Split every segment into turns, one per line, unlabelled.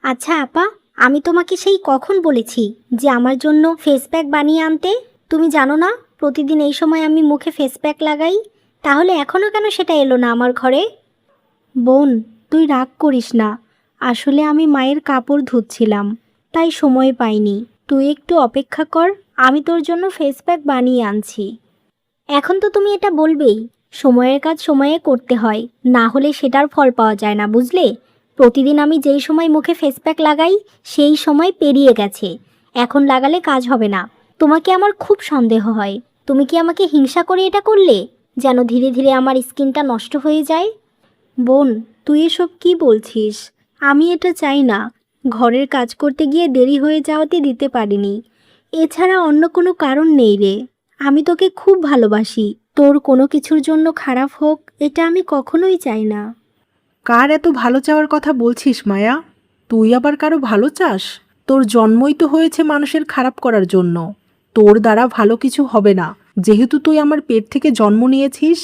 আচ্ছা আপা, আমি তোমাকে সেই কখন বলেছি যে আমার জন্য ফেস প্যাক বানিয়ে আনতে? তুমি জানো না প্রতিদিন এই সময় আমি মুখে ফেস প্যাক লাগাই? তাহলে এখনও কেন সেটা এলো না আমার ঘরে? বোন, তুই রাগ করিস না। আসলে আমি মায়ের কাপড় ধুচ্ছিলাম, তাই সময় পাইনি। তুই একটু অপেক্ষা কর, আমি তোর জন্য ফেস প্যাক বানিয়ে আনছি। এখন তো তুমি এটা বলবেই, সময়ের কাজ সময়ে করতে হয়, না হলে সেটার ফল পাওয়া যায় না, বুঝলে? প্রতিদিন আমি যেই সময় মুখে ফেস প্যাক লাগাই সেই সময় পেরিয়ে গেছে, এখন লাগালে কাজ হবে না। তোমাকে আমার খুব সন্দেহ হয়। তুমি কি আমাকে হিংসা করে এটা করলে, যেন ধীরে ধীরে আমার স্কিনটা নষ্ট হয়ে যায়? বোন, তুই এসব কি বলছিস? আমি এটা চাই না। ঘরের কাজ করতে গিয়ে দেরি হয়ে যাওয়াতে দিতে পারিনি। এছাড়া অন্য কোনো কারণ নেই রে। আমি তোকে খুব ভালোবাসি। তোর কোনো কিছুর জন্য খারাপ হোক এটা আমি কখনোই চাই না।
কার এত ভালো চাওয়ার কথা বলছিস মায়া? তুই আবার কারো ভালো চাস? তোর জন্মই তো হয়েছে মানুষের খারাপ করার জন্য। তোর দ্বারা ভালো কিছু হবে না। যেহেতু তুই আমার পেট থেকে জন্ম নিয়েছিস,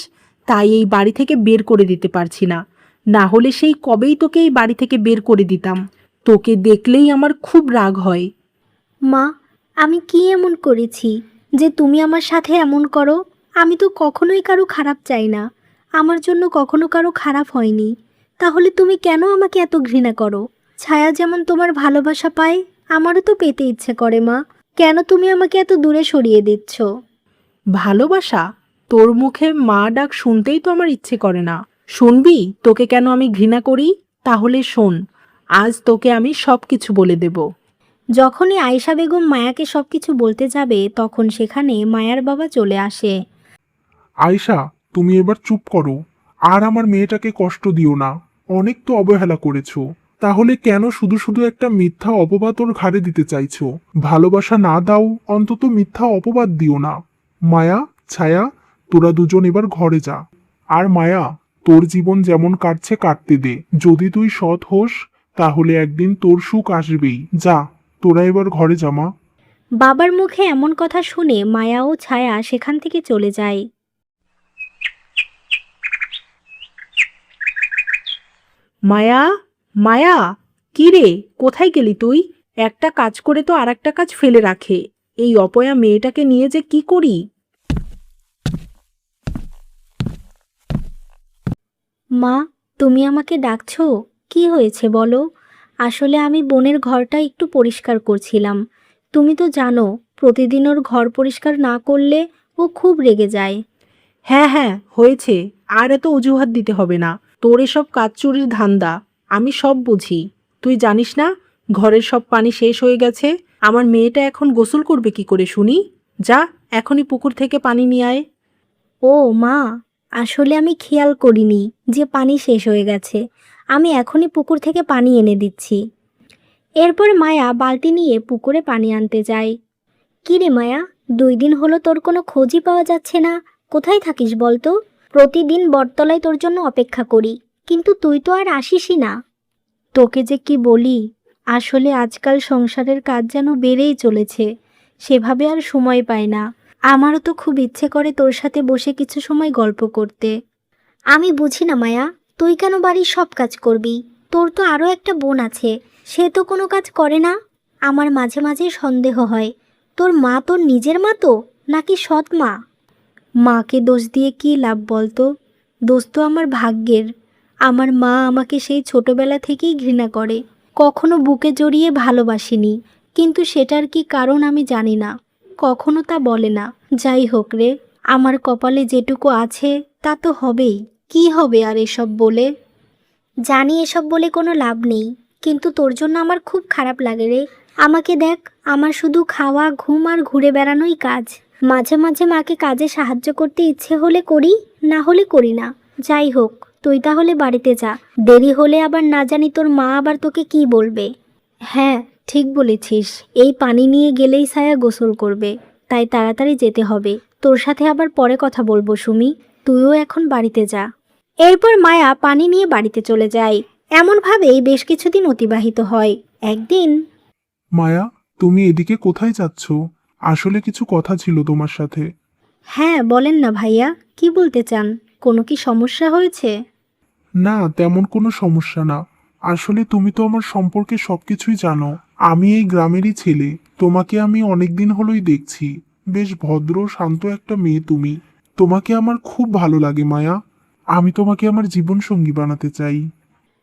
তাই এই বাড়ি থেকে বের করে দিতে পারছি না। না হলে সেই কবেই তোকে এই বাড়ি থেকে বের করে দিতাম। তোকে দেখলেই আমার খুব রাগ হয়।
মা, আমি কি এমন করেছি যে তুমি আমার সাথে এমন করো? আমি তো কখনোই কারো খারাপ চাই না। আমার জন্য কখনো কারো খারাপ হয়নি। তাহলে তুমি কেন আমাকে এত ঘৃণা করো? ছায়া যেমন তোমার ভালোবাসা পায়, আমারও তো পেতে ইচ্ছে করে মা। কেন তুমি আমাকে এত দূরে সরিয়ে দিচ্ছ?
ভালোবাসা? তোর মুখে মা ডাক শুনতেই তো আমার ইচ্ছে করে না। শুনবি তোকে কেন আমি ঘৃণা করি? তাহলে শোন, আজ তোকে আমি সব কিছু বলে দেব।
যখনই আয়েশা বেগম মায়াকে সবকিছু বলতে যাবে তখন সেখানে মায়ার বাবা চলে আসে।
আয়শা, তুমি এবার চুপ করো। আর আমার মেয়েটাকে কষ্ট দিও না। অনেক তো অবহেলা করেছো। তাহলে কেন শুধু শুধু একটা মিথ্যা অপবাদ ওর ঘাড়ে দিতে চাইছো? ভালোবাসা না দাও, অন্তত মিথ্যা অপবাদ দিও না। মায়া, ছায়া, তোরা দুজন এবার ঘরে যা। আর মায়া, তোর জীবন যেমন কাটছে কাটতে দে। যদি তুই সৎ হোস, তাহলে একদিন তোর সুখ আসবেই। যা, তোরা এবার ঘরে যা মা।
বাবার মুখে এমন কথা শুনে মায়া ও ছায়া সেখান থেকে চলে যায়।
মায়া, মায়া, কি রে, কোথায় গেলি তুই? একটা কাজ করে তো আর একটা কাজ ফেলে রাখে। এই অপয়া মেয়েটাকে নিয়ে যে কি করি।
মা, তুমি আমাকে ডাকছো? কি হয়েছে বলো? আসলে আমি বোনের ঘরটা একটু পরিষ্কার করছিলাম। তুমি তো জানো প্রতিদিন ওর ঘর পরিষ্কার না করলে ও খুব রেগে যায়।
হ্যাঁ হ্যাঁ, হয়েছে। আর এত অজুহাত দিতে হবে না। তোর এসব কাজ চুরির ধান্দা আমি সব বুঝি। তুই জানিস না ঘরের সব পানি শেষ হয়ে গেছে? আমার মেয়েটা এখন গোসল করবে কি করে শুনি? যা, এখনই পুকুর থেকে পানি নিয়ে আয়।
ও মা, আসলে আমি খেয়াল করিনি যে পানি শেষ হয়ে গেছে। আমি এখনই পুকুর থেকে পানি এনে দিচ্ছি। এরপর মায়া বালতি নিয়ে পুকুরে পানি আনতে যায়। কি রে মায়া, 2 দিন হলো তোর কোনো খোঁজই পাওয়া যাচ্ছে না। কোথায় থাকিস বলতো? প্রতিদিন বটতলায় তোর জন্য অপেক্ষা করি, কিন্তু তুই তো আর আসিসই না। তোকে যে কি বলি, আসলে আজকাল সংসারের কাজ যেন বেড়েই চলেছে, সেভাবে আর সময় পাই না। আমারও তো খুব ইচ্ছে করে তোর সাথে বসে কিছু সময় গল্প করতে। আমি বুঝি না মায়া, তুই কেন বাড়ির সব কাজ করবি? তোর তো আরও একটা বোন আছে, সে তো কোনো কাজ করে না। আমার মাঝে মাঝে সন্দেহ হয়, তোর মা তোর নিজের মা তো, নাকি সৎ মা? মাকে দোষ দিয়ে কি লাভ বলতো? দোষ তো আমার ভাগ্যের। আমার মা আমাকে সেই ছোটবেলা থেকেই ঘৃণা করে, কখনো বুকে জড়িয়ে ভালোবাসেনি। কিন্তু সেটার কি কারণ আমি জানি না, কখনো তা বলে না। যাই হোক রে, আমার কপালে যেটুকু আছে তা তো হবেই। কি হবে আর এসব বলে? জানি এসব বলে কোনো লাভ নেই, কিন্তু তোর জন্য আমার খুব খারাপ লাগে রে। আমাকে দেখ, আমার শুধু খাওয়া ঘুম আর ঘুরে বেড়ানোই কাজ। মাঝে মাঝে মাকে কাজে সাহায্য করতে ইচ্ছে হলে করি, না হলে করি না। যাই হোক, তুই তাহলে বাড়িতে যা। দেরি হলে আবার না জানি তোর মা আবার তোকে কি বলবে। হ্যাঁ, ঠিক বলেছিস। এই পানি নিয়ে গেলেই ছায়া গোসল করবে, তাই তাড়াতাড়ি যেতে হবে। তোর সাথে আবার পরে কথা বলবো সুমি, তুইও এখন বাড়িতে যা। এরপর মায়া পানি নিয়ে বাড়িতে চলে যায়। এমনভাবেই বেশ কিছুদিন অতিবাহিত হয়। একদিন,
মায়া, তুমি এদিকে কোথায় যাচ্ছ? আসলে কিছু কথা ছিল তোমার সাথে।
হ্যাঁ বলেন না ভাইয়া, কি বলতে চান? কোনো কি সমস্যা হয়েছে?
না, তেমন কোনো সমস্যা না। আসলে তুমি তো আমার সম্পর্কে সবকিছুই জানো। আমি এই গ্রামেরই ছেলে। তোমাকে আমি অনেকদিন হলোই দেখছি। বেশ ভদ্র শান্ত একটা মেয়ে তুমি। তোমাকে আমার খুব ভালো লাগে মায়া। আমি তোমাকে আমার জীবন সঙ্গী বানাতে চাই।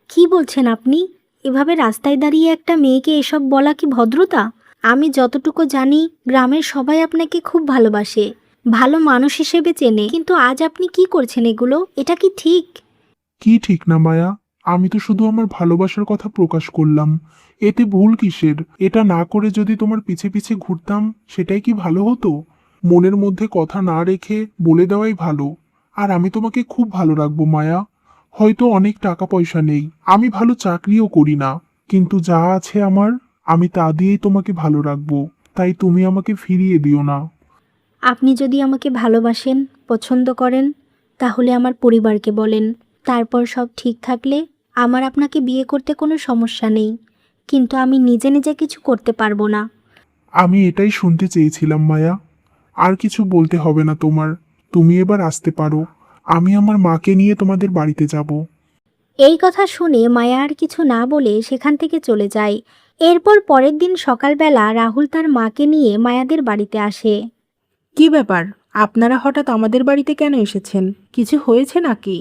কি বলছেন আপনি? এভাবে রাস্তায় দাঁড়িয়ে একটা মেয়েকে এসব বলা কি ভদ্রতা? আমি যতটুকু জানি গ্রামের সবাই আপনাকে খুব ভালোবাসে, ভালো মানুষ হিসেবে চেনে, কিন্তু আজ আপনি কি করছেন এগুলো? এটা কি ঠিক?
কি ঠিক না মায়া? আমি তো শুধু আমার ভালোবাসার কথা প্রকাশ করলাম। এতে ভুল কিসের? এটা না করে যদি তোমার পিছে পিছে ঘুরতাম, সেটাই কি ভালো হতো? মনের মধ্যে কথা না রেখে বলে দেওয়াই ভালো। আর আমি তোমাকে খুব ভালো রাখবো মায়া। হয়তো অনেক টাকা পয়সা নেই, আমি ভালো চাকরিও করি না, কিন্তু যা আছে আমার, আমি তা দিয়েই তোমাকে ভালো রাখবো। তাই তুমি আমাকে ফিরিয়ে দিও না।
আপনি যদি আমাকে ভালোবাসেন, পছন্দ করেন, তাহলে আমার পরিবারকে বলেন। তারপর সব ঠিক থাকলে আমার আপনাকে বিয়ে করতে কোনো সমস্যা নেই, কিন্তু আমি নিজে নিজে কিছু করতে পারবো না।
আমি এটাই শুনতে চেয়েছিলাম মায়া। আর কিছু বলতে হবে না তোমার। তুমি এবার আসতে পারো। আমি আমার মাকে নিয়ে তোমাদের বাড়িতে যাব।
এই কথা শুনে মায়া আর কিছু না বলে সেখান থেকে চলে যায়। এরপর পরের দিন সকালবেলা রাহুল তার মাকে নিয়ে মায়াদের বাড়িতে আসে।
কি ব্যাপার? আপনারা হঠাৎ আমাদের বাড়িতে কেন এসেছেন? কিছু হয়েছে নাকি?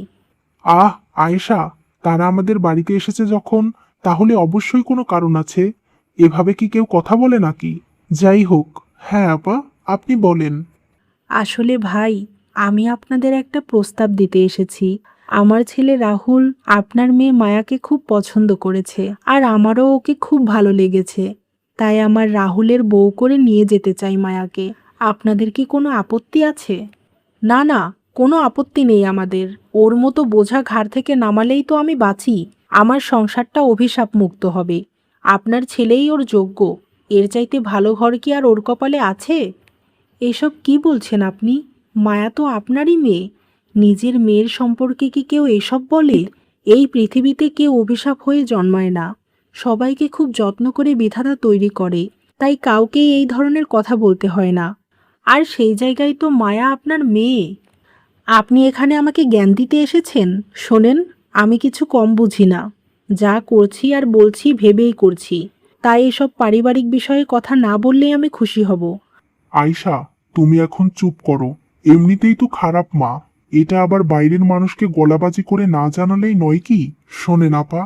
আহ, আয়েশা, তারা আমাদের বাড়িতে এসেছে যখন, তাহলে অবশ্যই কোনো কারণ আছে। এভাবে কি কেউ কথা বলে নাকি? যাই হোক, হ্যাঁ আপা, আপনি বলেন।
আসলে ভাই, আমি আপনাদের একটা প্রস্তাব দিতে এসেছি। আমার ছেলে রাহুল আপনার মেয়ে মায়াকে খুব পছন্দ করেছে, আর আমারও ওকে খুব ভালো লেগেছে। তাই আমার রাহুলের বউ করে নিয়ে যেতে চাই মায়াকে। আপনাদের কি কোনো আপত্তি আছে? না না, কোনো আপত্তি নেই আমাদের। ওর মতো বোঝা ঘাড় থেকে নামালেই তো আমি বাঁচি। আমার সংসারটা অভিশাপ মুক্ত হবে। আপনার ছেলেই ওর যোগ্য। এর চাইতে ভালো ঘর কি আর ওর কপালে আছে? এসব কি বলছেন আপনি? মায়া তো আপনারই মেয়ে। নিজের মেয়ের সম্পর্কে কি কেউ এসব বলে? এই পৃথিবীতে কেউ অভিশাপ হয়ে জন্মায় না। সবাইকে খুব যত্ন করে বিধাতা তৈরি করে, তাই কাউকেই এই ধরনের কথা বলতে হয় না। আর সেই জায়গায় তো মায়া আপনার মেয়ে। আপনি এখানে আমাকে জ্ঞান দিতে এসেছেন? শোনেন, আমি কিছু কম বুঝি না। যা করছি আর বলছি ভেবেই করছি। তাই এসব পারিবারিক বিষয়ে কথা না বললেই আমি খুশি হব।
আয়শা, তুমি এখন চুপ করো। এমনিতেই তো খারাপ মা, এটা আবার বাইরের মানুষকে গলাবাজি করে না জানালেই নয় কি? শোনেন আপা,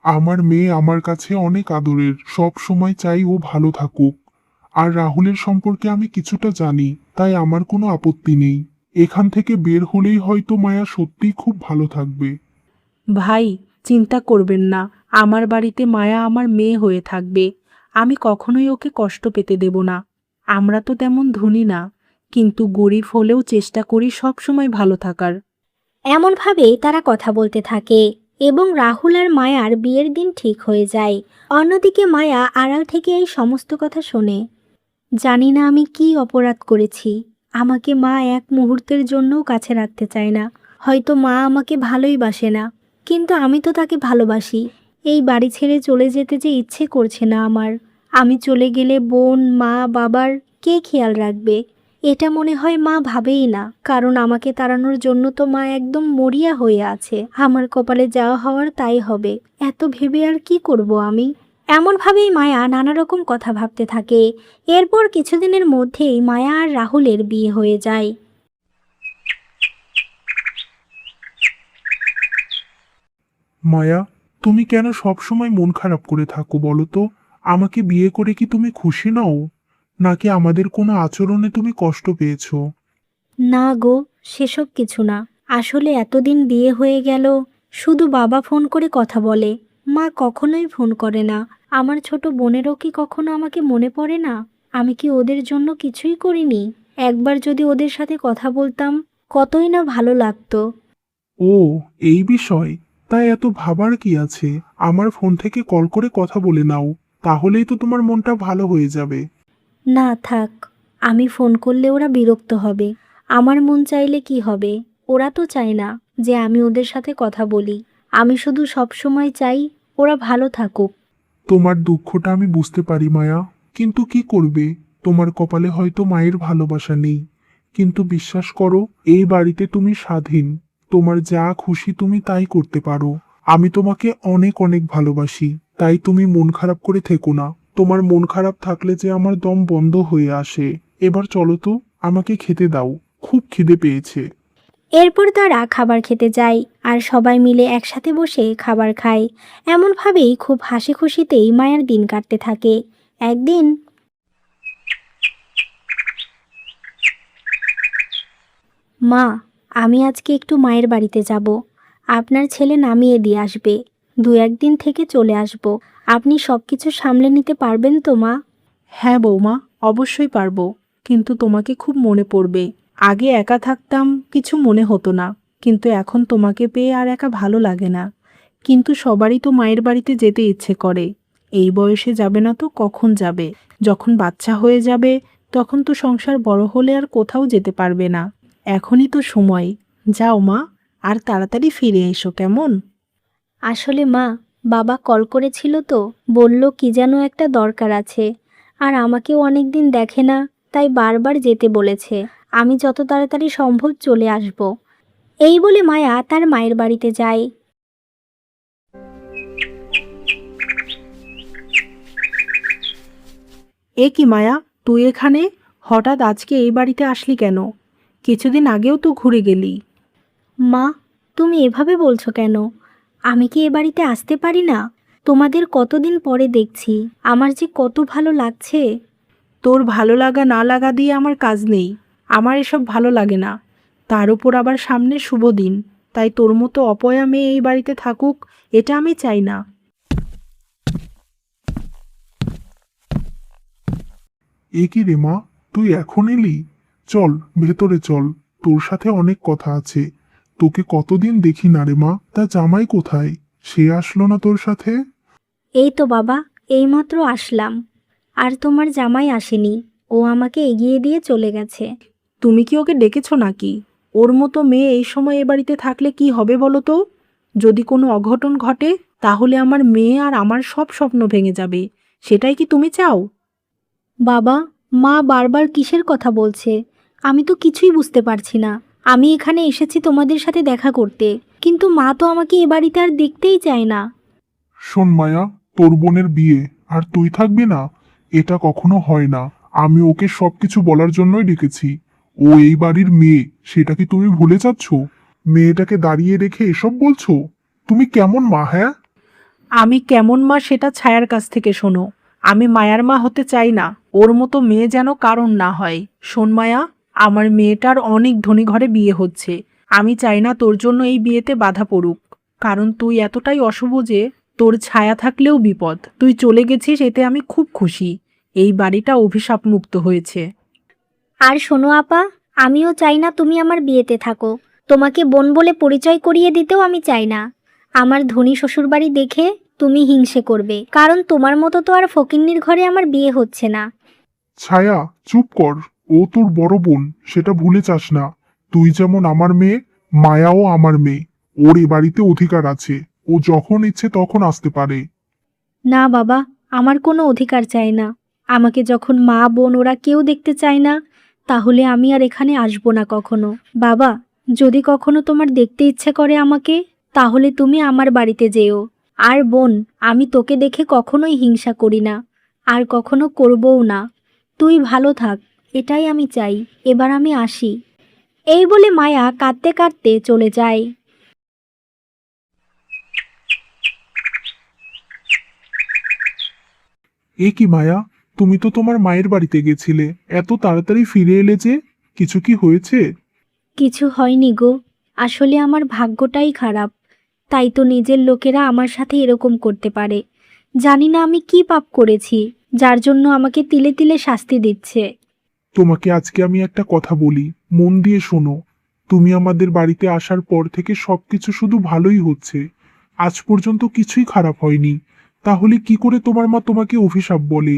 আমার মেয়ে আমার কাছে অনেক আদরের, সব সময় চাই ও ভালো থাকুক। আর রাহুলের সম্পর্কে আমি কিছুটা জানি, তাই আমার কোনো আপত্তি নেই। এখান থেকে বের হলেই হয়তো মায়া সত্যিই খুব ভালো থাকবে।
ভাই, চিন্তা করবেন না। আমার বাড়িতে মায়া আমার মেয়ে হয়ে থাকবে। আমি কখনোই ওকে কষ্ট পেতে দেব না। আমরা তো তেমন ধনী না, কিন্তু গরিব হলেও চেষ্টা করি সব সময় ভালো থাকার।
এমনভাবে তারা কথা বলতে থাকে এবং রাহুল আর মায়ার বিয়ের দিন ঠিক হয়ে যায়। অন্যদিকে মায়া আড়াল থেকে এই সমস্ত কথা শোনে। জানি না আমি কি অপরাধ করেছি। আমাকে মা এক মুহূর্তের জন্যও কাছে রাখতে চায় না। হয়তো মা আমাকে ভালোই বাসে না, কিন্তু আমি তো তাকে ভালোবাসি। এই বাড়ি ছেড়ে চলে যেতে যে ইচ্ছে করছে না আমার। আমি চলে গেলে বোন, মা, বাবার কে খেয়াল রাখবে? এটা মনে হয় মা ভাবেই না, কারণ আমাকে তাড়ানোর জন্য তো মা একদম মরিয়া হয়ে আছে। আমার কপালে যাওয়া হওয়ার তাই হবে। এত ভেবে আর কি করব আমি? এমনভাবেই মায়া নানা রকম কথা ভাবতে থাকে। এরপর কিছুদিনের মধ্যেই মায়া আর রাহুলের বিয়ে হয়ে যায়।
মায়া, তুমি কেন সব সময় মন খারাপ করে থাকো বলো তো? আমাকে বিয়ে করে কি তুমি খুশি নও? নাকি আমাদের কোনো আচরণে তুমি কষ্ট পেয়েছো?
না গো, সেসব কিছু না। আসলে এতদিন বিয়ে হয়ে গেল, শুধু বাবা ফোন করে কথা বলে, মা কখনোই ফোন করে না। আমার ছোট বোনেরও কি কখনো আমাকে মনে পড়ে না? আমি কি ওদের জন্য কিছুই করিনি? একবার যদি ওদের সাথে কথা বলতাম, কতই না ভালো লাগতো।
ও, এই বিষয়? তাই এত ভাবার কি আছে? আমার ফোন থেকে কল করে কথা বলে নাও, তাহলেই তো তোমার মনটা ভালো হয়ে যাবে।
না থাক, আমি ফোন করলে ওরা বিরক্ত হবে। আমার মন চাইলে কি হবে? ওরা তো চায় না যে আমি ওদের সাথে কথা বলি। আমি শুধু সব সময় চাই ওরা ভালো থাকুক।
তোমার দুঃখটা আমি বুঝতে পারি মায়া, কিন্তু কি করবে? তোমার কপালে হয়তো মায়ের ভালোবাসা নেই। কিন্তু বিশ্বাস করো, এই বাড়িতে তুমি স্বাধীন। তোমার যা খুশি তুমি তাই করতে পারো। আমি তোমাকে অনেক অনেক ভালোবাসি, তাই তুমি মন খারাপ করে থেকো না। তোমার মন খারাপ থাকলে যে আমার দম বন্ধ হয়ে আসে। এবার চলো তো, আমাকে খেতে দাও, খুব খিদে পেয়েছে।
এরপর তারা খাবার খেতে যায় আর সবাই মিলে একসাথে বসে খাবার খায়। এমনভাবেই খুব হাসি খুশিতেই মায়ার দিন কাটতে থাকে। একদিন, মা, আমি আজকে একটু মায়ের বাড়িতে যাব। আপনার ছেলে নামিয়ে দিয়ে আসবে। 2-1 দিন থেকে চলে আসব। আপনি সব কিছু সামলে নিতে পারবেন তো মা?
হ্যাঁ বৌমা, অবশ্যই পারবো, কিন্তু তোমাকে খুব মনে পড়বে। আগে একা থাকতাম, কিছু মনে হতো না, কিন্তু এখন তোমাকে পেয়ে আর একা ভালো লাগে না। কিন্তু সবারই তো মায়ের বাড়িতে যেতে ইচ্ছে করে। এই বয়সে যাবে না তো কখন যাবে? যখন বাচ্চা হয়ে যাবে তখন তো সংসার বড় হলে আর কোথাও যেতে পারবে না। এখনই তো সময়। যাও মা, আর তাড়াতাড়ি ফিরে এসো কেমন?
আসলে মা, বাবা কল করেছিল তো, বলল কি যেন একটা দরকার আছে। আর আমাকেও অনেক দিন দেখে না, তাই বারবার যেতে বলেছে। আমি যত তাড়াতাড়ি সম্ভব চলে আসব। এই বলে মায়া তার মায়ের বাড়িতে যায়।
এ কি মায়া, তুই এখানে? হঠাৎ আজকে এই বাড়িতে আসলি কেন? কিছুদিন আগেও তো ঘুরে গেলি।
মা, তুমি এভাবে বলছো কেন? আমি কি এ বাড়িতে আসতে পারি না? তোমাদের কতদিন পরে দেখছি, আমার যে কত ভালো লাগছে।
তোর ভালো লাগা না লাগা দিয়ে আমার কাজ নেই। আমার এসব ভালো লাগে না। তার উপর আবার সামনে শুভ দিন, তাই তোর মতো অপয়া মেয়ে এই বাড়িতে থাকুক, এটা আমি চাই না।
এ কি রে মা, তুই এখন এলি? চল, ভেতরে চল, তোর সাথে অনেক কথা আছে। তোকে কতদিন দেখি না রে মা। তা জামাই কোথায়? সে আসলো না তোর সাথে?
এই তো বাবা, এইমাত্র আসলাম। আর তোমার জামাই আসেনি, ও আমাকে এগিয়ে দিয়ে চলে গেছে।
তুমি কি ওকে ডেকেছো নাকি? ওর মতো মেয়ে এই সময় এ বাড়িতে থাকলে কি হবে বলো তো? যদি কোনো অঘটন ঘটে তাহলে আমার মেয়ে আর আমার সব স্বপ্ন ভেঙে যাবে। সেটাই কি তুমি চাও?
বাবা, মা বারবার কিসের কথা বলছে? আমি তো কিছুই বুঝতে পারছি না। আমি এখানে এসেছি তোমাদের সাথে দেখা করতে, কিন্তু মা তো আমাকে এ বাড়িতে আর দেখতেই চায় না।
শোন মায়া, তোর বোনের বিয়ে, আর তুই থাকবি না? এটা কখনো হয় না। আমি ওকে সবকিছু বলার জন্যই ডেকেছি। ও এই বাড়ির মেয়ে, সেটা কি তুমি ভুলে যাচ্ছ? মেয়েটাকে দাঁড়িয়ে রেখে এসব বলছো? তুমি কেমন মা, হ্যাঁ?
আমি কেমন মা সেটা ছায়ার কাছ থেকে শোনো। আমি মায়ার মা হতে চাই না। ওর মতো মেয়ে যেন কারণ না হয়। শোন মায়া, আমার মেয়েটার অনেক ধনী ঘরে বিয়ে হচ্ছে। আমি চাই না তোর জন্য এই বিয়েতে বাধা পড়ুক। কারণ তুই এতটাই অশুভ যে তোর ছায়া থাকলেও বিপদ। তুই চলে গেছিস, এতে আমি খুব খুশি। এই বাড়িটা অভিশাপ মুক্ত হয়েছে।
আর শোনো আপা, আমিও চাই না তুমি আমার বিয়েতে থাকো। তোমাকে বোন বলে পরিচয় করিয়ে দিতেও আমি চাই না। আমার ধনী শ্বশুরবাড়ি দেখে তুমি হিংসে করবে, কারণ তোমার মতো তো আর ফকিন্নির ঘরে আমার বিয়ে হচ্ছে না।
ছায়া, চুপ কর। ও তোর বড় বোন, সেটা ভুলে যাস না। তুই যেমন আমার মেয়ে, মায়াও আমার মেয়ে। ওর এ বাড়িতে অধিকার আছে। ও যখন ইচ্ছে তখন আসতে পারে।
না বাবা, আমার কোনো অধিকার চাই না। আমাকে যখন মা বোন ওরা কেউ দেখতে চায় না, তাহলে আমি আর এখানে আসবো না কখনো। বাবা, যদি কখনো তোমার দেখতে ইচ্ছে করে আমাকে, তাহলে তুমি আমার বাড়িতে যেও। আর বোন, আমি তোকে দেখে কখনোই হিংসা করি না, আর কখনো করবও না। তুই ভালো থাক, এটাই আমি চাই। এবার আমি আসি। এই বলে মায়া কাঁদতে কাঁদতে চলে যায়।
এ কি মায়া, তুমি তো তোমার মায়ের বাড়িতে গেছিলে, এত তাড়াতাড়ি ফিরে এলে যে? কিছু কি হয়েছে?
কিছু হয়নি গো, আসলে আমার ভাগ্যটাই খারাপ। তাই তো নিজের লোকেরা আমার সাথে এরকম করতে পারে। জানি না আমি কি পাপ করেছি, যার জন্য আমাকে তিলে তিলে শাস্তি দিচ্ছে।
তোমাকে আজকে আমি একটা কথা বলি, মন দিয়ে শোনো। তুমি আমাদের বাড়িতে আসার পর থেকে সবকিছু শুধু ভালোই হচ্ছে। আজ পর্যন্ত কিছুই খারাপ হয়নি। তাহলে কি করে তোমার মা তোমাকে অভিশাপ বলে?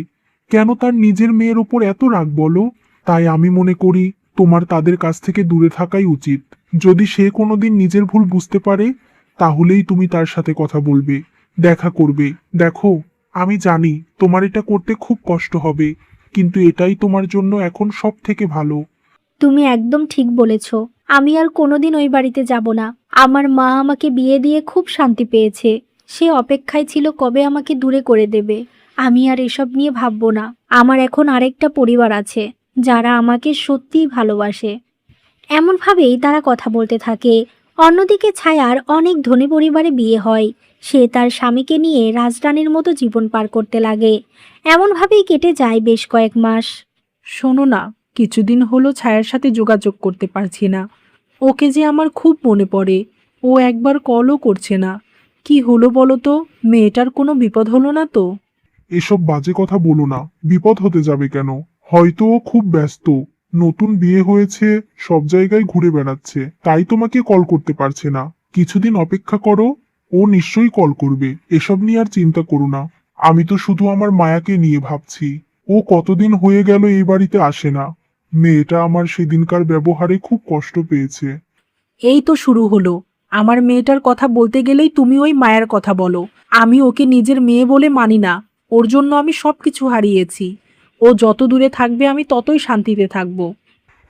কেন তার নিজের মেয়ের ওপর এত রাগ বলো? তাই আমি মনে করি তোমার তাদের কাছ থেকে দূরে থাকাই উচিত। যদি সে কোনোদিন নিজের ভুল বুঝতে পারে, তাহলেই তুমি তার সাথে কথা বলবে, দেখা করবে। দেখো, আমি জানি তোমার এটা করতে খুব কষ্ট হবে, কিন্তু এটাই তোমার জন্য এখন সব থেকে ভালো।
তুমি একদম ঠিক বলেছ। আমি আর কোনোদিন ওই বাড়িতে যাব না। আমার মা আমাকে বিয়ে দিয়ে খুব শান্তি পেয়েছে। সে অপেক্ষায় ছিল কবে আমাকে দূরে করে দেবে। আমি আর এসব নিয়ে ভাববো না। আমার এখন আরেকটা পরিবার আছে, যারা আমাকে সত্যিই ভালোবাসে। এমনভাবেই তারা কথা বলতে থাকে। অন্যদিকে ছায়ার অনেক ধনী পরিবারে বিয়ে হয়। সে তার স্বামীকে নিয়ে রাজরানীর মতো জীবন পার করতে লাগে। এমনভাবেই কেটে যায় বেশ কয়েক মাস।
শোনো না, কিছুদিন হলো ছায়ার সাথে যোগাযোগ করতে পারছি না। ওকে যে আমার খুব মনে পড়ে। ও একবার কলও করছে না। কি হলো বলো তো? মেয়েটার কোনো বিপদ হলো না তো?
এসব বাজে কথা বলো না, বিপদ হতে যাবে কেন? হয়তো ও খুব ব্যস্ত, নতুন বিয়ে হয়েছে, সব জায়গায় ঘুরে বেড়াচ্ছে, তাই তোমাকে কল করতে পারছে না। কিছুদিন অপেক্ষা করো, ও নিশ্চয়ই কল করবে। এসব নিয়ে আর চিন্তা করো না। আমি তো শুধু আমার মায়াকে নিয়ে ভাবছি। ও কতদিন হয়ে গেল এই বাড়িতে আসে না। মেয়েটা আমার সেদিনকার ব্যবহারে খুব কষ্ট পেয়েছে।
এই তো শুরু হলো। আমার মেয়েটার কথা বলতে গেলেই তুমি ওই মায়ের কথা বলো। আমি ওকে নিজের মেয়ে বলে মানি না। ওর জন্য আমি সবকিছু হারিয়েছি। ও যত দূরে থাকবে আমি ততই শান্তিতে থাকবো।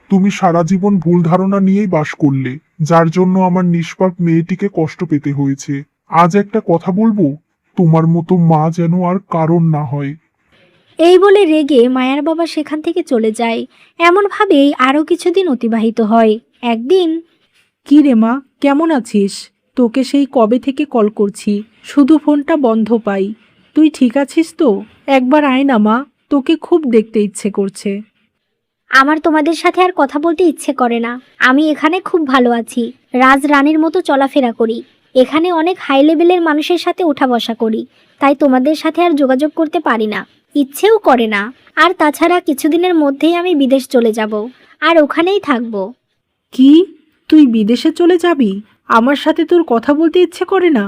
তুমি সারা জীবন ভুল ধারণা নিয়েই বাস করলে, যার জন্য আমার নিষ্পাপ মেয়েটিকে কষ্ট পেতে হয়েছে। আজ একটা কথা বলবো, তোমার মতো মা যেন আর কারণ না হয়।
এই বলে রেগে মায়ার বাবা সেখান থেকে চলে যায়। এমনভাবেই আরও কিছুদিন অতিবাহিত হয়। একদিন
কি রে মা, কেমন আছিস? তোকে সেই কবে থেকে কল করছি, শুধু ফোনটা বন্ধ পাই। তুই ঠিক আছিস তো? একবার আয় না মা, তোকে খুব দেখতে ইচ্ছে করছে।
আমার তোমাদের সাথে আর কথা বলতে ইচ্ছে করে না। আমি এখানে খুব ভালো আছি। রাজরানীর মতো চলাফেরা করি। এখানে অনেক হাই লেভেলের মানুষের সাথে ওঠা বসা করি। তাই তোমাদের সাথে আর যোগাযোগ করতে পারি না, ইচ্ছেও করে না। আর তাছাড়া কিছুদিনের মধ্যেই আমি বিদেশ চলে যাব, আর ওখানেই থাকবো।
কি? তুই বিদেশে চলে যাবি? আমার সাথে তোর কথা বলতে ইচ্ছে করে না?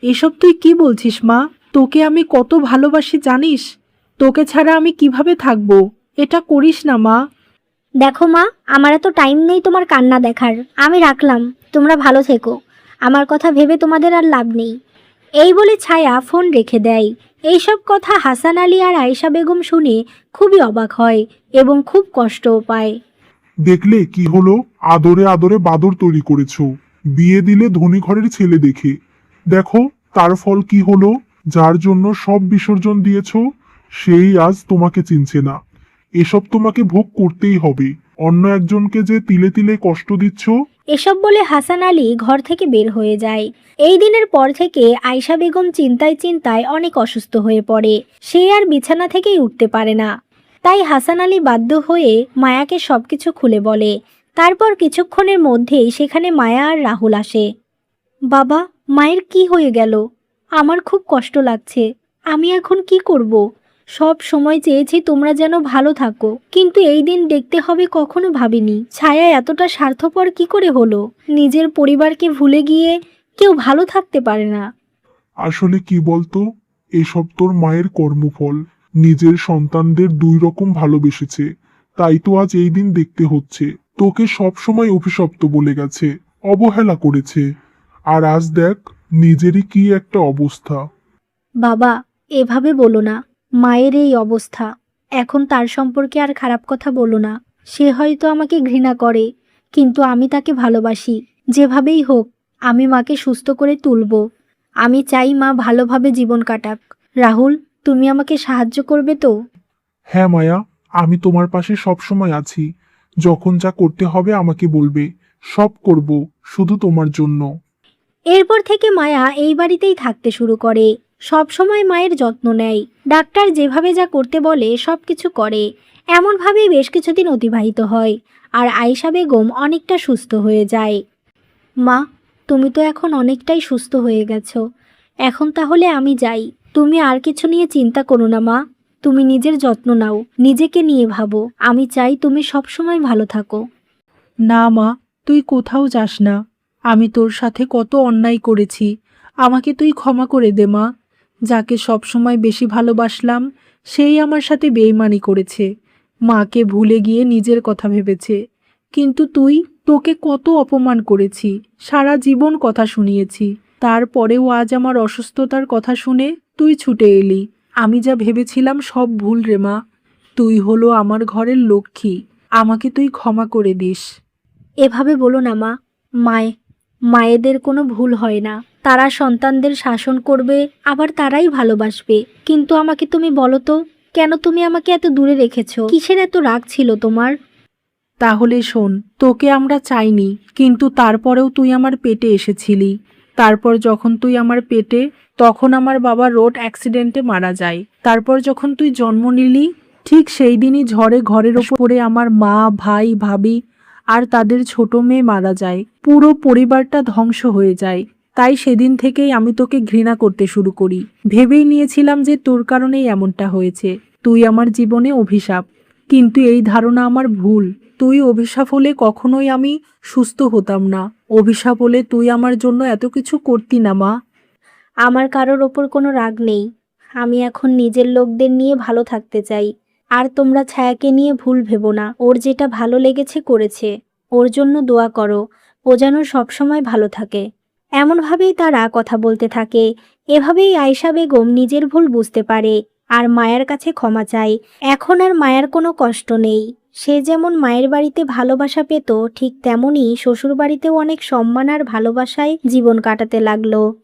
এসব তুই কি বলছিস মা? তোকে আমি কত ভালোবাসি জানিস? তোকে ছাড়া আমি কিভাবে থাকবো? এটা করিস না মা।
দেখো মা, আমার এত টাইম নেই তোমার কান্না দেখার। আমি রাখলাম, তোমরা ভালো থেকো। আমার কথা ভেবে তোমাদের আর লাভ নেই। এই বলে ছায়া ফোন রেখে দেয়। এইসব কথা হাসান আলী আর আয়েশা বেগম শুনে খুবই অবাক হয় এবং খুব কষ্টও পায়।
দেখলে কি হলো? আদরে আদরে বাদর তৈরি করেছো, বিয়ে দিলে ধনী ঘরের ছেলে দেখে। দেখো তার ফল কি হলো। যার জন্য সব বিসর্জন দিয়েছো, সেই আজ তোমাকে চিনছে না। এসব তোমাকে ভোগ করতেই হবে। অন্য একজনকে যে তিলে তিলে কষ্ট দিচ্ছ।
এসব বলে হাসান আলী ঘর থেকে বের হয়ে যায়। এই দিনের পর থেকে আয়েশা বেগম চিন্তায় চিন্তায় অনেক অসুস্থ হয়ে পড়ে। সে আর বিছানা থেকেই উঠতে পারে না। তাই হাসান আলী বাধ্য হয়ে মায়াকে সবকিছু খুলে বলে। তারপর কিছুক্ষণের মধ্যেই সেখানে মায়া আর রাহুল আসে। বাবা, মায়ের কি হয়ে গেল? আমার খুব কষ্ট লাগছে। আমি এখন কি করব? সব সময় চেয়েছি তোমরা যেন ভালো থাকো, কিন্তু এই দিন দেখতে হবে কখনো ভাবিনি। ছায়া এতটা স্বার্থপর কি করে হলো? নিজের পরিবারকে ভুলে গিয়ে কেউ ভালো থাকতে পারে না।
আসলে কি বলতো, এসব তোর মায়ের কর্মফল। নিজের সন্তানদের দুই রকম ভালোবেসেছে, তাই তো আজ এই দিন দেখতে হচ্ছে। তোকে সব সময় অভিশপ্ত বলে গেছে, অবহেলা করেছে। আর আজ দেখ, নিজেরই কি একটা অবস্থা।
বাবা, এভাবে বলো না। মায়ের এই অবস্থা, এখন তার সম্পর্কে আর খারাপ কথা বলো না। সে হয়তো আমাকে ঘৃণা করে, কিন্তু আমি তাকে ভালোবাসি। যেভাবেই হোক আমি মাকে সুস্থ করে তুলব। আমি চাই মা ভালোভাবে জীবন কাটাক। রাহুল, তুমি আমাকে সাহায্য করবে তো?
হ্যাঁ মায়া, আমি তোমার পাশে সব সময় আছি। যখন যা করতে হবে আমাকে বলবে, সব করব, শুধু তোমার জন্য।
এরপর থেকে মায়া এই বাড়িতেই থাকতে শুরু করে। সব সময় মায়ের যত্ন নেয়। ডাক্তার যেভাবে যা করতে বলে সব কিছু করে। এমনভাবেই বেশ কিছুদিন অতিবাহিত হয়। আর আয়েশা বেগম অনেকটা সুস্থ হয়ে যায়। মা, তুমি তো এখন অনেকটাই সুস্থ হয়ে গেছো। এখন তাহলে আমি যাই। তুমি আর কিছু নিয়ে চিন্তা করো না মা। তুমি নিজের যত্ন নাও, নিজেকে নিয়ে ভাবো। আমি চাই তুমি সবসময় ভালো থাকো।
না মা, তুই কোথাও যাস না। আমি তোর সাথে কত অন্যায় করেছি। আমাকে তুই ক্ষমা করে দে মা। যাকে সব সময় বেশি ভালোবাসলাম, সেই আমার সাথে বেইমানি করেছে। মাকে ভুলে গিয়ে নিজের কথা ভেবেছে। কিন্তু তোকে কত অপমান করেছি, সারা জীবন কথা শুনিয়েছি। তারপরেও আজ আমার অসুস্থতার কথা শুনে তুই ছুটে এলি। আমি যা ভেবেছিলাম সব ভুল রে মা। তুই হলো আমার ঘরের লক্ষ্মী। আমাকে তুই ক্ষমা করে দিস।
এভাবে বলো না মা। মায় মায়েদের কোনো ভুল হয় না, তারা সন্তানদের শাসন করবে, আবার তারাই ভালোবাসবে। কিন্তু আমাকে তুমি বলো তো, কেন তুমি আমাকে এত দূরে রেখেছো? কিসের এত রাগ ছিল তোমার?
তাহলে শোন, তোকে আমরা চাইনি, কিন্তু তারপরেও তুই আমার পেটে এসেছিলি। তারপর যখন তুই আমার পেটে, তখন আমার বাবা রোড অ্যাক্সিডেন্টে মারা যায়। তারপর যখন তুই জন্ম নিলি, ঠিক সেই দিনই ঝড়ে ঘরের ওপরে আমার মা, ভাই, ভাবি আর তাদের ছোট মেয়ে মারা যায়। পুরো পরিবারটা ধ্বংস হয়ে যায়। তাই সেদিন থেকেই আমি তোকে ঘৃণা করতে শুরু করি। ভেবেই নিয়েছিলাম যে তোর কারণেই এমনটা হয়েছে, তুই আমার জীবনে অভিশাপ। কিন্তু এই ধারণা আমার ভুল। তুই অভিশাপ হলে কখনোই আমি সুস্থ হতাম না। অভিশাপ হলে তুই আমার জন্য এত কিছু করতি না মা।
আমার কারোর ওপর কোনো রাগ নেই। আমি এখন নিজের লোকদের নিয়ে ভালো থাকতে চাই। আর তোমরা ছায়াকে নিয়ে ভুল ভেবো না। ওর যেটা ভালো লেগেছে করেছে। ওর জন্য দোয়া করো, ও যেন সবসময় ভালো থাকে। এমনভাবেই তারা কথা বলতে থাকে। এভাবেই আয়েশা বেগম নিজের ভুল বুঝতে পারে আর মায়ের কাছে ক্ষমা চায়। এখন আর মায়ের কোনো কষ্ট নেই। সে যেমন মায়ের বাড়িতে ভালোবাসা পেত, ঠিক তেমনই শ্বশুর বাড়িতেও অনেক সম্মান আর ভালোবাসায় জীবন কাটাতে লাগলো।